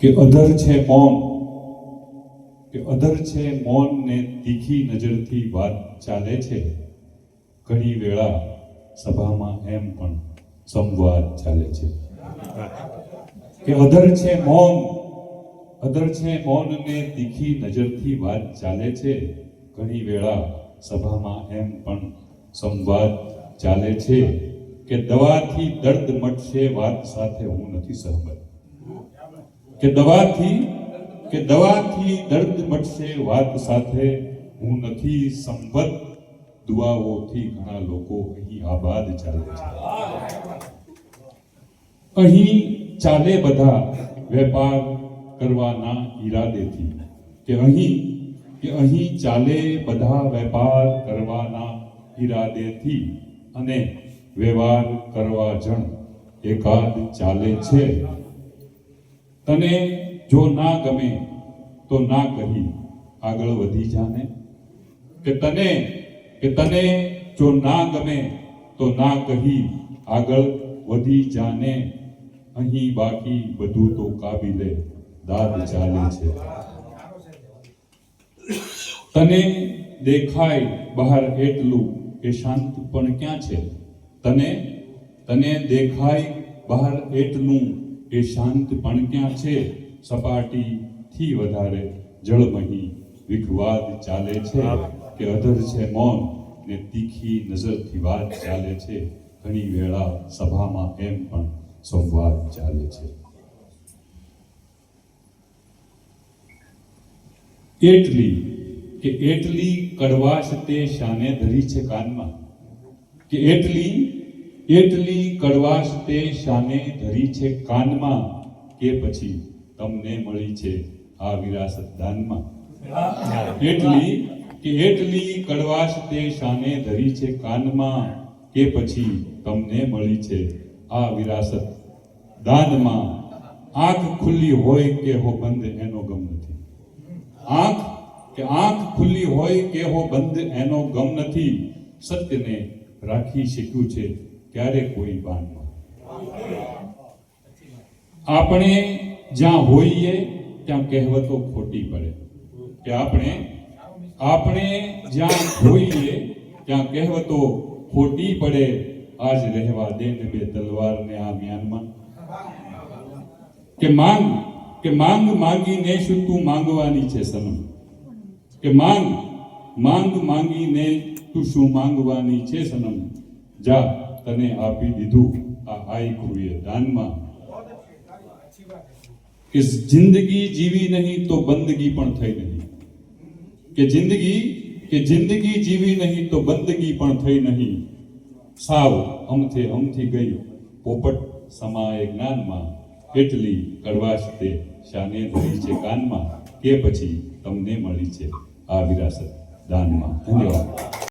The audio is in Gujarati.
કે અધર છે મૌન, કે અધર છે મૌન ને તીખી નજરથી વાત ચાલે છે. ઘણી વેળા સભામાં એમ પણ સંવાદ ચાલે છે. કે અધર છે મૌન, અધર છે મૌન ને તીખી નજરથી વાત ચાલે છે. ઘણી વેળા સભામાં એમ પણ સંવાદ ચાલે છે કે દવાથી દર્દ મટશે વાત સાથે હું નથી સહમત. કે દવાથી દર્દ મટશે વાત સાથે હું નથી સંમત. દુઆઓથી ઘણા લોકો અહીં આબાદ ચાલે છે. અહીં ચાલે બધા વેપાર કરવાના ઈરાદેથી. કે અહીં ચાલે બધા વેપાર કરવાના ઈરાદેથી અને વ્યવહાર કરવા જણ એકાદ ચાલે છે. તને જો ના ગમે તો ના કહી આગળ વધી જાને. કે તને જો ના ગમે તો ના કહી આગળ વધી જાને. અહીં બાકી બધું તો કાબિલે દાદ ચાલે છે. તને દેખાય બહાર એટલું કે શાંત પણ ક્યાં છે. તને દેખાય બહાર એટલું કે શાંત પણ ક્યાં છે. સપાટીથી વધારે જળમહી વિખવાદ ચાલે છે. કે અધર છે મૌન ને તીખી નજરથી વાત ચાલે છે. ઘણી વેળા સભામાં એમ પણ સંવાદ ચાલે છે. એટલી કડવાશ તે શાને ધરી છે કાનમાં. કે એટલી કડવાશ તે શાને ધરી છે કાનમાં. કે પછી તમને મળી છે આ વિરાસત દાનમાં. એટલી કડવાશ તે શાને ધરી છે કાનમાં. કે પછી તમને મળી છે આ વિરાસત દાનમાં. આંખ ખુલ્લી હોય કે હો બંધ એનો ગમ નથી. આંખ ખુલ્લી હોય કે હો બંધ એનો ગમ નથી. સત્યને રાખી શક્યું છે ક્યારે કોઈ બાનમાં. આપણે જ્યાં હોઈએ ત્યાં કહેવતો ખોટી પડે. કે આપણે જ્યાં હોઈએ ત્યાં કહેવતો ખોટી પડે. આજ રહેવા દે ને બે તલવારને આ મ્યાનમાં. કે માંગ માંગીને શું તું માંગવાની છે સનમ. કે માંગ માંગીને તું શું માંગવાની છે સનમ. જા તને આપી દીધું આ આયખુએ દાનમાં. કે જિંદગી જીવી નહીં તો બંદગી પણ થઈ નહીં. કે જિંદગી જીવી નહીં તો બંદગી પણ થઈ નહીં. સાવ અમથી ગઈ પોપટ સમાય જ્ઞાનમાં. એટલી કડવાશ તે શાને ધરી છે કાનમાં. કે પછી તમને મળી છે આ વિરાસત દાનમાં. ધન્યવાદ.